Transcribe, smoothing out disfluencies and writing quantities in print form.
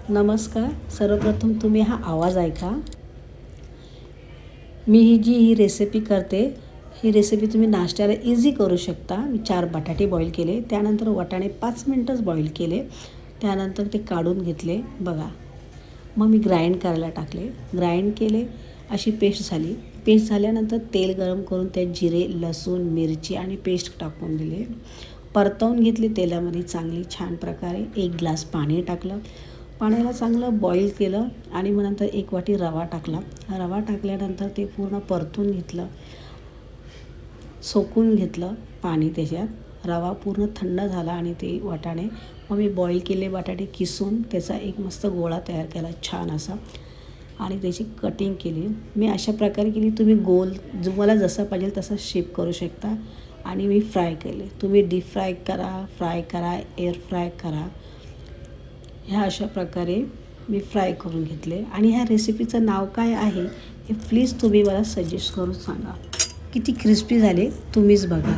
नमस्कार. सर्वप्रथम तुम्ही हा आवाज ऐका. मी ही रेसिपी करते, ही रेसिपी तुम्ही नाश्त्याला इझी करू शकता. मी 4 बटाटे बॉईल केले, त्यानंतर वाटाणे 5 मिनटंच बॉईल केले, त्यानंतर ते काढून घेतले बघा. मग मी ग्राइंड करायला टाकले, ग्राइंड केले, अशी पेस्ट झाली. पेस्ट झाल्यानंतर तेल गरम करून त्यात जिरे, लसूण, मिरची आणि पेस्ट टाकून दिले. परतवून घेतले तेलामध्ये चांगली छान प्रकारे. 1 ग्लास पाणी टाकलं, पाण्याला चांगलं बॉईल केलं आणि मग नंतर 1 वाटी रवा टाकला. रवा टाकल्यानंतर ते पूर्ण परतून घेतलं, सोकून घेतलं पाणी त्याच्यात. रवा पूर्ण थंड झाला आणि ते वाटाणे मग मी बॉईल केले बटाटे किसून त्याचा एक मस्त गोळा तयार केला छान असा आणि त्याची कटिंग केली. मी अशा प्रकारे केली. तुम्ही गोल तुम्हाला जसं पाहिजे तसं शेप करू शकता. आणि मी फ्राय केले. तुम्ही डीप फ्राय करा, एअर फ्राय करा. ह्या अशा प्रकारे मी फ्राय करून घेतले. आणि ह्या रेसिपीचं नाव काय आहे हे प्लीज तुम्ही मला सजेस्ट करून सांगा. किती क्रिस्पी झाले तुम्हीच बघा.